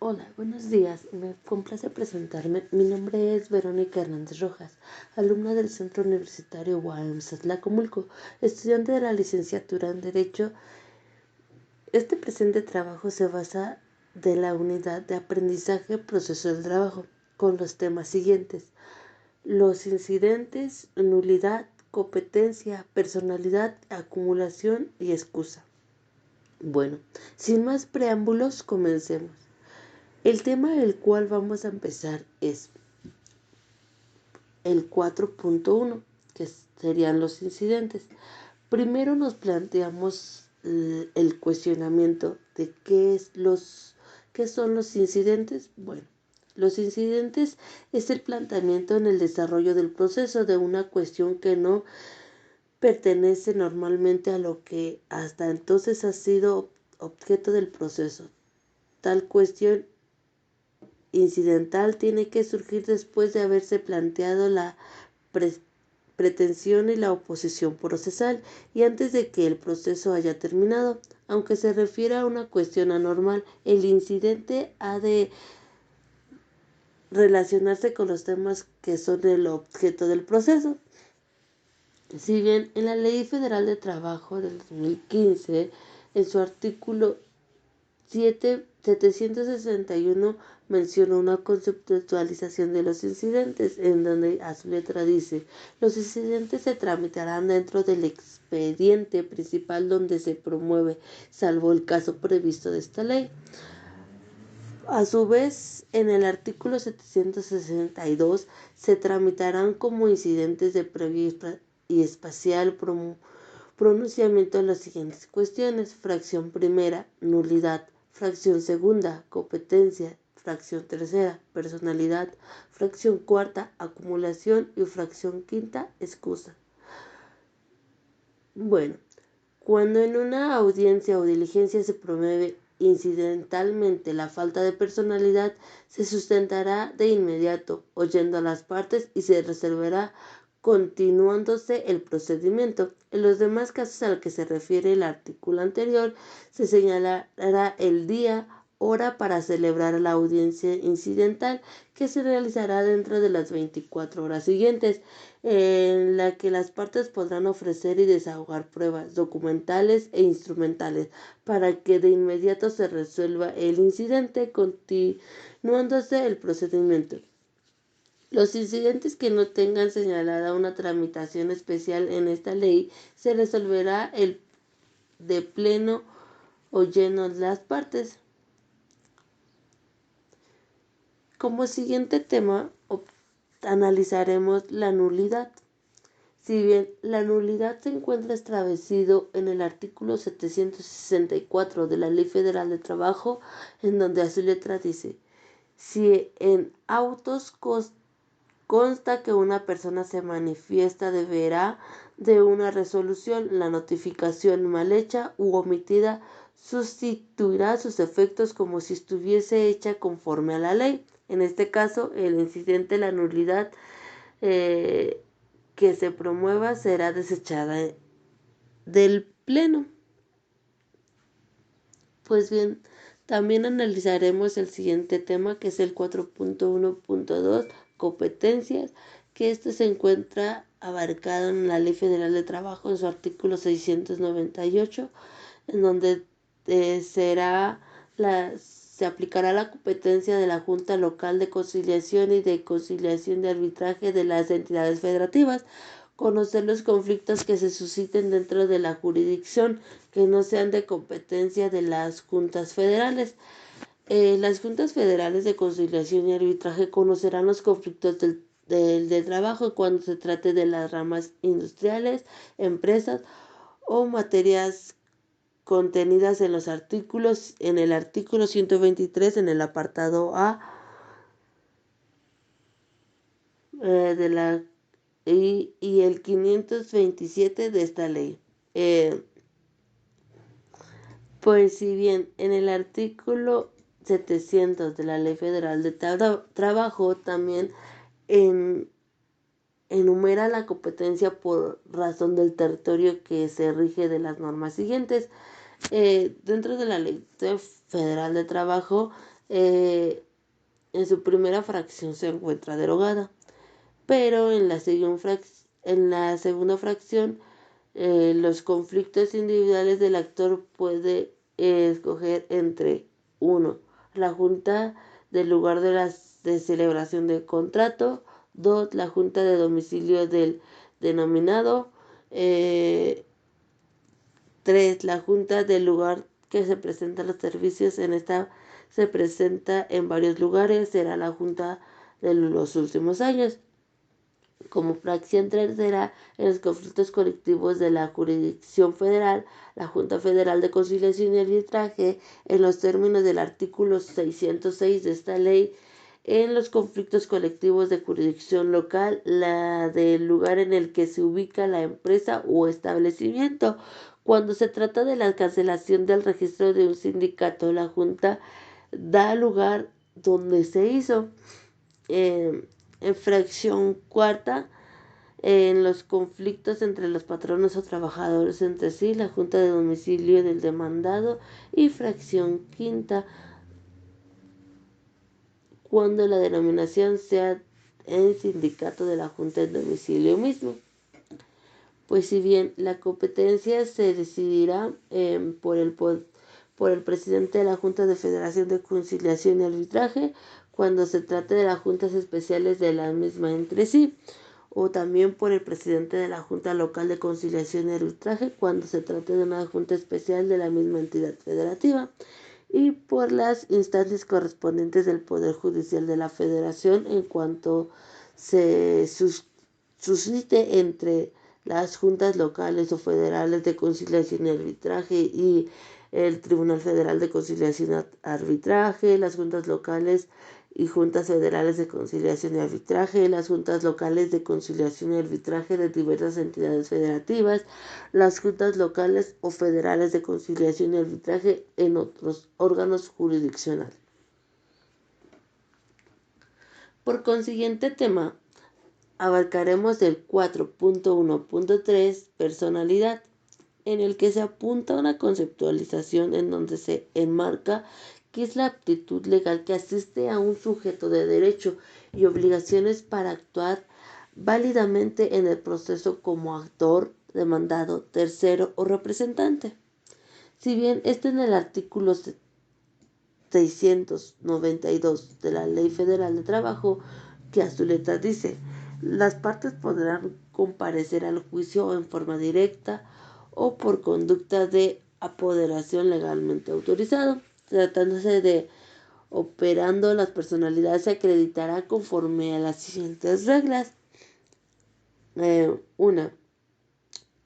Hola, buenos días. Me complace presentarme. Mi nombre es Verónica Hernández Rojas, alumna del Centro Universitario UAM Tlacomulco, estudiante de la licenciatura en Derecho. Este presente trabajo se basa de la unidad de aprendizaje proceso del trabajo, con los temas siguientes: los incidentes, nulidad, competencia, personalidad, acumulación y excusa. Bueno, sin más preámbulos, comencemos. El tema del cual vamos a empezar es el 4.1, que serían los incidentes. Primero nos planteamos el cuestionamiento de qué son los incidentes. Bueno, los incidentes es el planteamiento en el desarrollo del proceso de una cuestión que no pertenece normalmente a lo que hasta entonces ha sido objeto del proceso. Tal cuestión incidental tiene que surgir después de haberse planteado la pretensión y la oposición procesal y antes de que el proceso haya terminado. Aunque se refiere a una cuestión anormal, el incidente ha de relacionarse con los temas que son el objeto del proceso. Si bien en la Ley Federal de Trabajo del 2015, en su artículo 761 menciona una conceptualización de los incidentes, en donde a su letra dice: los incidentes se tramitarán dentro del expediente principal donde se promueve, salvo el caso previsto de esta ley. A su vez, en el artículo 762 se tramitarán como incidentes de previo y espacial pronunciamiento de las siguientes cuestiones: fracción primera, nulidad; fracción segunda, competencia; fracción tercera, personalidad; fracción cuarta, acumulación; y fracción quinta, excusa. Bueno, cuando en una audiencia o diligencia se promueve incidentalmente la falta de personalidad, se sustentará de inmediato, oyendo a las partes, y se resolverá continuándose el procedimiento. En los demás casos al que se refiere el artículo anterior, se señalará el día, hora para celebrar la audiencia incidental, que se realizará dentro de las 24 horas siguientes, en la que las partes podrán ofrecer y desahogar pruebas documentales e instrumentales para que de inmediato se resuelva el incidente, continuándose el procedimiento. Los incidentes que no tengan señalada una tramitación especial en esta ley se resolverá de pleno oyendo las partes. Como siguiente tema, analizaremos la nulidad. Si bien la nulidad se encuentra establecido en el artículo 764 de la Ley Federal de Trabajo, en donde a su letra dice: si en autos consta que una persona se manifiesta, deberá de una resolución, la notificación mal hecha u omitida sustituirá sus efectos como si estuviese hecha conforme a la ley. En este caso, el incidente, la nulidad que se promueva será desechada del pleno. Pues bien, también analizaremos el siguiente tema, que es el 4.1.2, competencias, que este se encuentra abarcado en la Ley Federal de Trabajo en su artículo 698, en donde se aplicará la competencia de la Junta Local de Conciliación y de Conciliación de Arbitraje de las entidades federativas. Conocer los conflictos que se susciten dentro de la jurisdicción que no sean de competencia de las juntas federales. Las juntas federales de conciliación y arbitraje conocerán los conflictos del trabajo cuando se trate de las ramas industriales, empresas o materias contenidas en el artículo 123 en el apartado A y el 527 de esta ley. Pues si bien en el artículo 700 de la Ley Federal de Trabajo también enumera la competencia por razón del territorio que se rige de las normas siguientes. Dentro de la Ley Federal de Trabajo en su primera fracción se encuentra derogada, pero en la segunda fracción los conflictos individuales del actor puede escoger entre 1. La junta del lugar de celebración del contrato. 2. La junta de domicilio del denominado. 3. La junta del lugar que se presentan los servicios. En esta se presenta en varios lugares. Será la junta de los últimos años. Como fracción tercera, en los conflictos colectivos de la jurisdicción federal, la Junta Federal de Conciliación y Arbitraje, en los términos del artículo 606 de esta ley, en los conflictos colectivos de jurisdicción local, la del lugar en el que se ubica la empresa o establecimiento. Cuando se trata de la cancelación del registro de un sindicato, la Junta da lugar donde se hizo. En fracción cuarta, en los conflictos entre los patronos o trabajadores entre sí, la junta de domicilio del demandado. Y fracción quinta, cuando la denominación sea el sindicato de la junta de domicilio mismo. Pues si bien la competencia se decidirá por el presidente de la Junta de Federación de Conciliación y Arbitraje cuando se trate de las juntas especiales de la misma entre sí, o también por el presidente de la Junta Local de Conciliación y Arbitraje cuando se trate de una junta especial de la misma entidad federativa, y por las instancias correspondientes del Poder Judicial de la Federación en cuanto se suscite entre las juntas locales o federales de conciliación y arbitraje y el Tribunal Federal de Conciliación y Arbitraje, las juntas locales y juntas federales de conciliación y arbitraje, las juntas locales de conciliación y arbitraje de diversas entidades federativas, las juntas locales o federales de conciliación y arbitraje en otros órganos jurisdiccionales. Por consiguiente tema, abarcaremos el 4.1.3 personalidad, en el que se apunta una conceptualización en donde se enmarca qué es la aptitud legal que asiste a un sujeto de derecho y obligaciones para actuar válidamente en el proceso como actor, demandado, tercero o representante. Si bien esto en el artículo 692 de la Ley Federal de Trabajo, que a su letra dice: las partes podrán comparecer al juicio en forma directa o por conducta de apoderación legalmente autorizado. Tratándose de operando, las personalidades se acreditará conforme a las siguientes reglas. 1.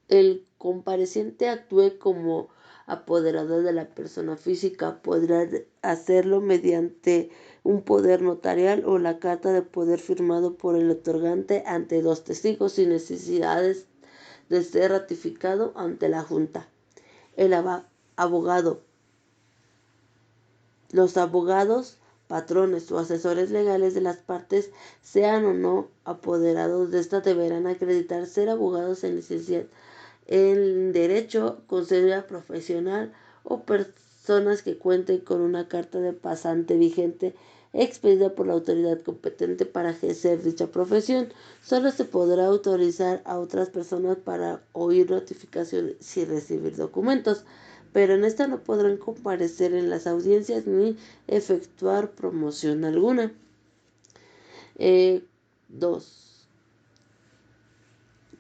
El compareciente actúe como apoderado de la persona física. Podrá hacerlo mediante un poder notarial o la carta de poder firmado por el otorgante ante 2 testigos sin necesidades de ser ratificado ante la Junta. El abogado. Los abogados, patrones o asesores legales de las partes, sean o no apoderados de esta, deberán acreditar ser abogados en licencia en Derecho, con cédula profesional o personas que cuenten con una carta de pasante vigente expedida por la autoridad competente para ejercer dicha profesión. Solo se podrá autorizar a otras personas para oír notificaciones sin recibir documentos, pero en esta no podrán comparecer en las audiencias ni efectuar promoción alguna. 2.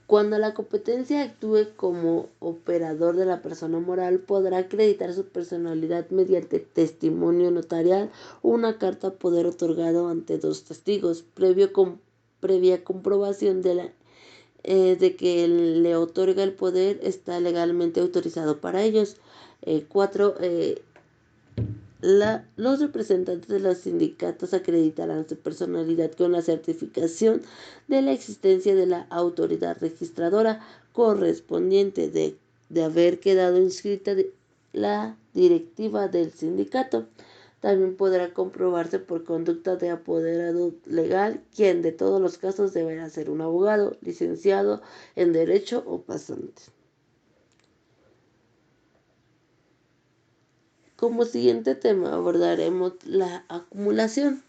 Cuando la competencia actúe como operador de la persona moral, podrá acreditar su personalidad mediante testimonio notarial o una carta poder otorgado ante 2 testigos, previa comprobación de que le otorga el poder está legalmente autorizado para ellos. 4. Los representantes de los sindicatos acreditarán su personalidad con la certificación de la existencia de la autoridad registradora correspondiente de haber quedado inscrita la directiva del sindicato. También podrá comprobarse por conducta de apoderado legal, quien de todos los casos deberá ser un abogado, licenciado en Derecho o pasante. Como siguiente tema abordaremos la acumulación.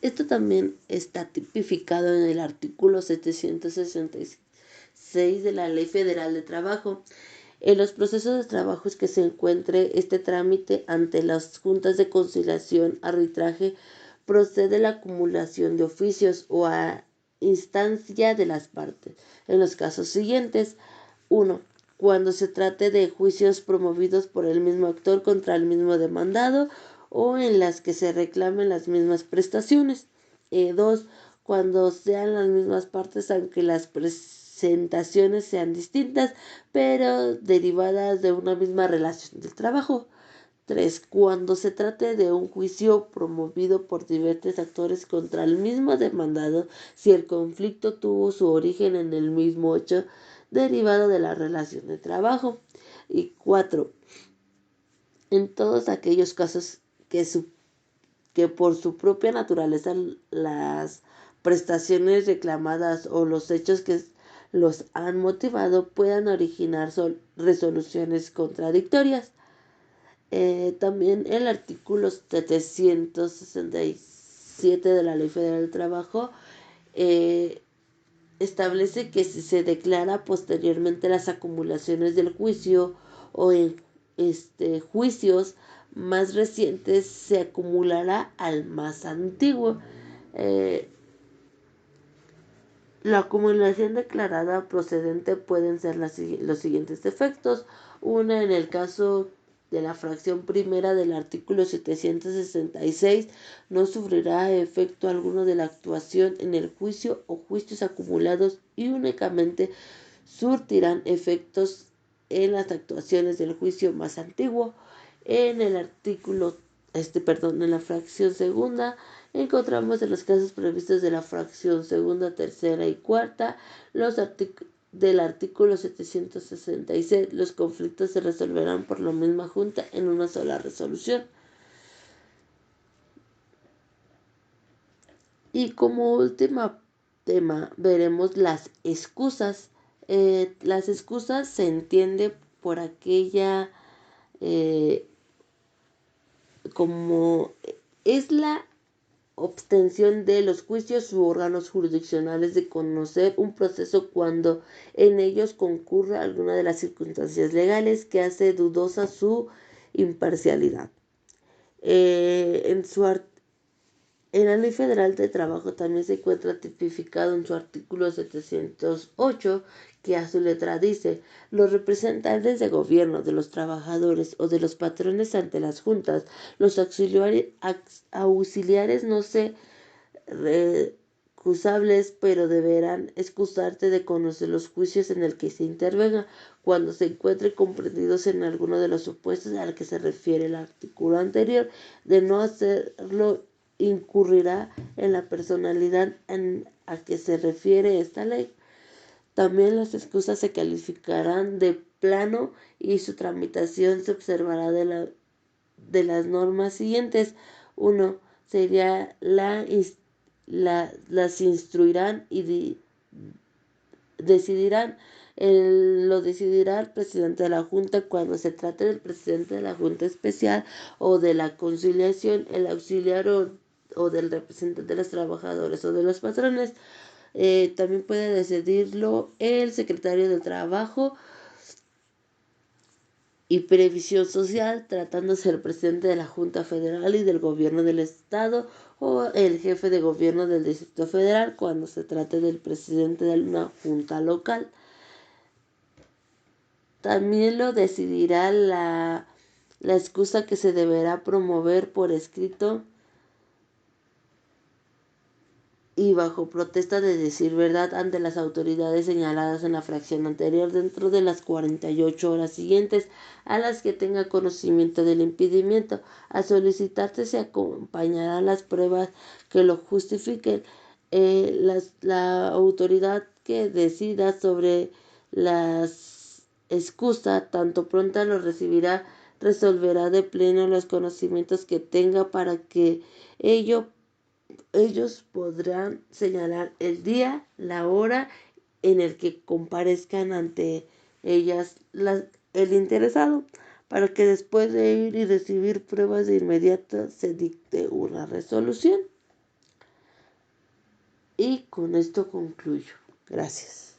Esto también está tipificado en el artículo 766 de la Ley Federal de Trabajo. En los procesos de trabajo es que se encuentre este trámite ante las juntas de conciliación, arbitraje, procede la acumulación de oficios o a instancia de las partes. En los casos siguientes: 1. Cuando se trate de juicios promovidos por el mismo actor contra el mismo demandado o en las que se reclamen las mismas prestaciones. 2. Cuando sean las mismas partes, aunque las presentaciones sean distintas, pero derivadas de una misma relación de trabajo. 3. Cuando se trate de un juicio promovido por diversos actores contra el mismo demandado, si el conflicto tuvo su origen en el mismo hecho derivado de la relación de trabajo. Y 4. En todos aquellos casos que por su propia naturaleza las prestaciones reclamadas o los hechos que los han motivado puedan originar resoluciones contradictorias. También el artículo 767 de la Ley Federal del Trabajo establece que si se declara posteriormente las acumulaciones del juicio o en juicios más recientes, se acumulará al más antiguo. La acumulación declarada procedente pueden ser los siguientes efectos. Una, en el caso de la fracción primera del artículo 766, no sufrirá efecto alguno de la actuación en el juicio o juicios acumulados y únicamente surtirán efectos en las actuaciones del juicio más antiguo. En el artículo, en la fracción segunda, encontramos en los casos previstos de la fracción segunda, tercera y cuarta, del artículo 766, los conflictos se resolverán por la misma junta en una sola resolución. Y como último tema veremos las excusas. Las excusas se entiende por aquella como es la abstención de los juicios u órganos jurisdiccionales de conocer un proceso cuando en ellos concurra alguna de las circunstancias legales que hace dudosa su imparcialidad. En la Ley Federal de Trabajo también se encuentra tipificado en su artículo 708, que a su letra dice: los representantes de gobierno de los trabajadores o de los patrones ante las juntas, los auxiliares no se recusables, pero deberán excusarse de conocer los juicios en el que se intervenga cuando se encuentre comprendidos en alguno de los supuestos al que se refiere el artículo anterior. De no hacerlo, incurrirá en la personalidad a que se refiere esta ley. También las excusas se calificarán de plano y su tramitación se observará de las normas siguientes. 1. Sería las instruirán y decidirán. Lo decidirá el presidente de la Junta cuando se trate del presidente de la Junta Especial o de la conciliación, el auxiliar o del representante de los trabajadores o de los patrones. También puede decidirlo el secretario del Trabajo y Previsión Social, tratándose del presidente de la Junta Federal y del Gobierno del Estado o el jefe de gobierno del Distrito Federal cuando se trate del presidente de una junta local. También lo decidirá la excusa que se deberá promover por escrito y bajo protesta de decir verdad ante las autoridades señaladas en la fracción anterior dentro de las 48 horas siguientes a las que tenga conocimiento del impedimento. A solicitarse se acompañarán las pruebas que lo justifiquen. La autoridad que decida sobre las excusas, tanto pronto lo recibirá, resolverá de pleno los conocimientos que tenga para que ellos podrán señalar el día, la hora en el que comparezcan ante ellas el interesado. para que después de ir y recibir pruebas de inmediato se dicte una resolución. Y con esto concluyo. Gracias.